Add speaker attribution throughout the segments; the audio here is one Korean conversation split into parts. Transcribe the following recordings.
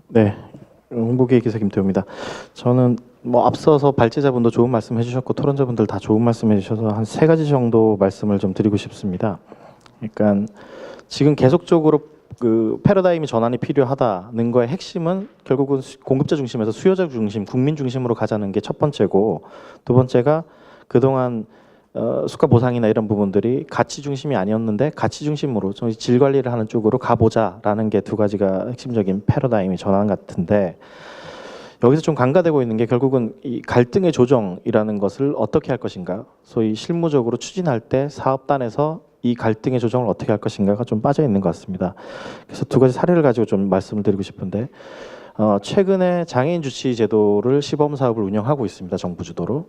Speaker 1: 네, 홍보기획기사 김태우입니다. 저는 뭐 앞서서 발제자분도 좋은 말씀 해주셨고 토론자분들 다 좋은 말씀 해주셔서 한 세 가지 정도 말씀을 좀 드리고 싶습니다. 그러니까 지금 계속적으로 그 패러다임이 전환이 필요하다는 거의 핵심은 결국은 공급자 중심에서 수요자 중심, 국민 중심으로 가자는 게 첫 번째고, 두 번째가 그동안 수가 보상이나 이런 부분들이 가치 중심이 아니었는데 가치 중심으로 좀 질 관리를 하는 쪽으로 가보자라는 게 두 가지가 핵심적인 패러다임의 전환 같은데, 여기서 좀 간과되고 있는 게 결국은 이 갈등의 조정이라는 것을 어떻게 할 것인가, 소위 실무적으로 추진할 때 사업단에서 이 갈등의 조정을 어떻게 할 것인가가 좀 빠져 있는 것 같습니다. 그래서 두 가지 사례를 가지고 좀 말씀을 드리고 싶은데, 최근에 장애인 주치 제도를 시범 사업을 운영하고 있습니다. 정부 주도로.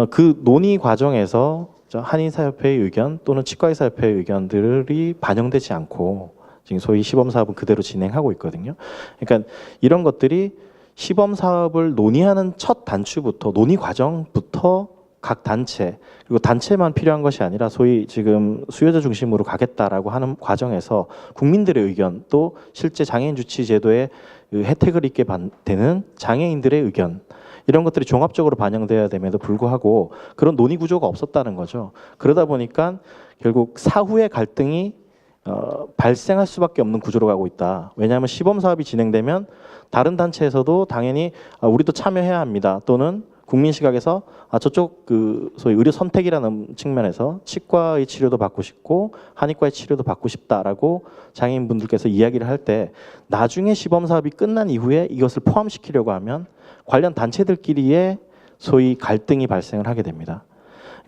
Speaker 1: 그 논의 과정에서 한의사협회의 의견 또는 치과의사협회의 의견들이 반영되지 않고 지금 소위 시범 사업은 그대로 진행하고 있거든요. 그러니까 이런 것들이 시범 사업을 논의하는 첫 단추부터, 논의 과정부터 각 단체, 그리고 단체만 필요한 것이 아니라 소위 지금 수요자 중심으로 가겠다라고 하는 과정에서 국민들의 의견, 또 실제 장애인 주치 제도의 그 혜택을 입게 되는 장애인들의 의견, 이런 것들이 종합적으로 반영돼야 됨에도 불구하고 그런 논의 구조가 없었다는 거죠. 그러다 보니까 결국 사후의 갈등이 발생할 수밖에 없는 구조로 가고 있다. 왜냐하면 시범 사업이 진행되면 다른 단체에서도 당연히 우리도 참여해야 합니다. 또는 국민 시각에서 저쪽 그 소위 의료 선택이라는 측면에서 치과의 치료도 받고 싶고 한의과의 치료도 받고 싶다라고 장애인분들께서 이야기를 할 때, 나중에 시범 사업이 끝난 이후에 이것을 포함시키려고 하면 관련 단체들끼리의 소위 갈등이 발생을 하게 됩니다.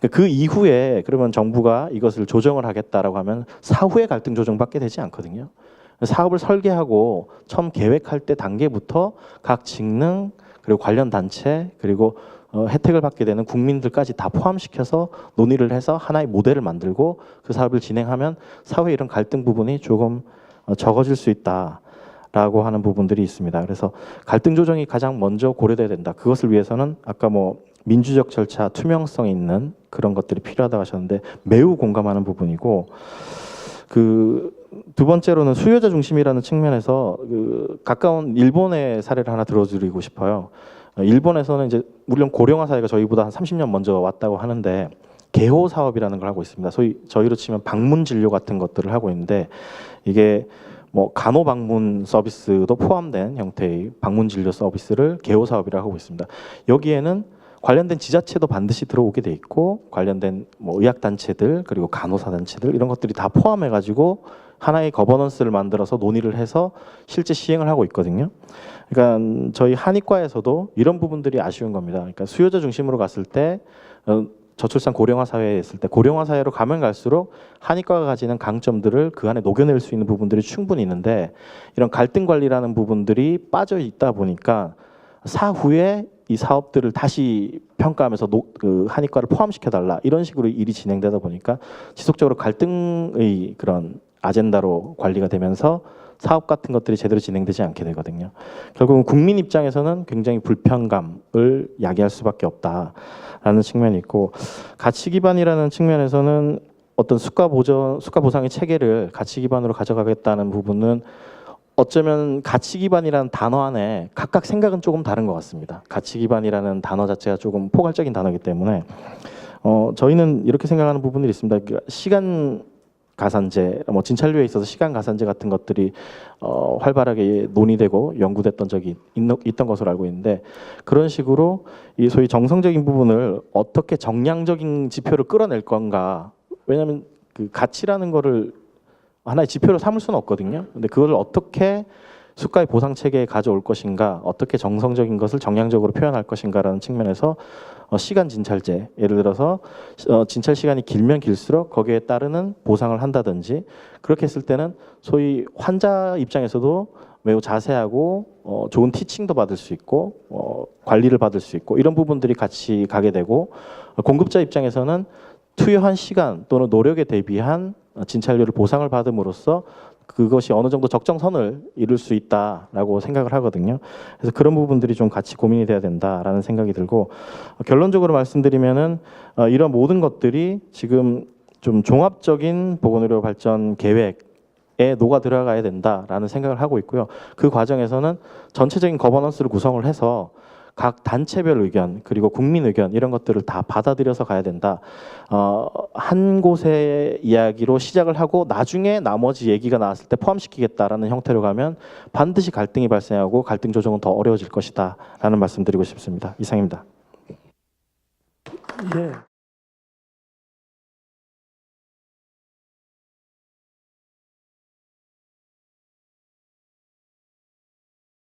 Speaker 1: 그 이후에 그러면 정부가 이것을 조정을 하겠다라고 하면 사후에 갈등 조정받게 되지 않거든요. 사업을 설계하고 처음 계획할 때 단계부터 각 직능 그리고 관련 단체 그리고 혜택을 받게 되는 국민들까지 다 포함시켜서 논의를 해서 하나의 모델을 만들고 그 사업을 진행하면 사후에 이런 갈등 부분이 조금 적어질 수 있다라고 하는 부분들이 있습니다. 그래서 갈등 조정이 가장 먼저 고려돼야 된다. 그것을 위해서는 아까 뭐 민주적 절차, 투명성 있는 그런 것들이 필요하다고 하셨는데 매우 공감하는 부분이고, 그 두 번째로는 수요자 중심이라는 측면에서 그 가까운 일본의 사례를 하나 들어드리고 싶어요. 일본에서는 이제 물론 고령화 사회가 저희보다 한 30년 먼저 왔다고 하는데 개호 사업이라는 걸 하고 있습니다. 소위 저희로 치면 방문 진료 같은 것들을 하고 있는데, 이게 뭐 간호 방문 서비스도 포함된 형태의 방문 진료 서비스를 개호 사업이라고 하고 있습니다. 여기에는 관련된 지자체도 반드시 들어오게 돼 있고 관련된 뭐 의학 단체들 그리고 간호사 단체들 이런 것들이 다 포함해 가지고 하나의 거버넌스를 만들어서 논의를 해서 실제 시행을 하고 있거든요. 그러니까 저희 한의과에서도 이런 부분들이 아쉬운 겁니다. 그러니까 수요자 중심으로 갔을 때 저출산 고령화 사회에 있을 때 고령화 사회로 가면 갈수록 한의과가 가지는 강점들을 그 안에 녹여낼 수 있는 부분들이 충분히 있는데, 이런 갈등 관리라는 부분들이 빠져 있다 보니까 사후에 이 사업들을 다시 평가하면서 그 한의과를 포함시켜달라 이런 식으로 일이 진행되다 보니까 지속적으로 갈등의 그런 아젠다로 관리가 되면서 사업 같은 것들이 제대로 진행되지 않게 되거든요. 결국은 국민 입장에서는 굉장히 불편감을 야기할 수밖에 없다라는 측면이 있고, 가치 기반이라는 측면에서는 어떤 수가 보상의 체계를 가치 기반으로 가져가겠다는 부분은 어쩌면 가치 기반이라는 단어 안에 각각 생각은 조금 다른 것 같습니다. 가치 기반이라는 단어 자체가 조금 포괄적인 단어이기 때문에 저희는 이렇게 생각하는 부분들이 있습니다. 시간 가산제, 뭐 진찰료에 있어서 시간 가산제 같은 것들이 활발하게 논의되고 연구됐던 적이 있던 것으로 알고 있는데, 그런 식으로 이 소위 정성적인 부분을 어떻게 정량적인 지표를 끌어낼 건가. 왜냐하면 그 가치라는 거를 하나의 지표로 삼을 수는 없거든요. 근데 그걸 어떻게 수가의 보상 체계에 가져올 것인가, 어떻게 정성적인 것을 정량적으로 표현할 것인가라는 측면에서 시간 진찰제, 예를 들어서 진찰 시간이 길면 길수록 거기에 따르는 보상을 한다든지, 그렇게 했을 때는 소위 환자 입장에서도 매우 자세하고 좋은 티칭도 받을 수 있고 관리를 받을 수 있고 이런 부분들이 같이 가게 되고, 공급자 입장에서는 투여한 시간 또는 노력에 대비한 진찰료를 보상을 받음으로써 그것이 어느 정도 적정선을 이룰 수 있다라고 생각을 하거든요. 그래서 그런 부분들이 좀 같이 고민이 돼야 된다라는 생각이 들고, 결론적으로 말씀드리면은 이런 모든 것들이 지금 좀 종합적인 보건의료 발전 계획 녹아 들어가야 된다라는 생각을 하고 있고요. 그 과정에서는 전체적인 거버넌스를 구성을 해서 각 단체별 의견 그리고 국민 의견 이런 것들을 다 받아들여서 가야 된다. 한 곳의 이야기로 시작을 하고 나중에 나머지 얘기가 나왔을 때 포함시키겠다라는 형태로 가면 반드시 갈등이 발생하고 갈등 조정은 더 어려워질 것이다라는 말씀드리고 싶습니다. 이상입니다.
Speaker 2: 예.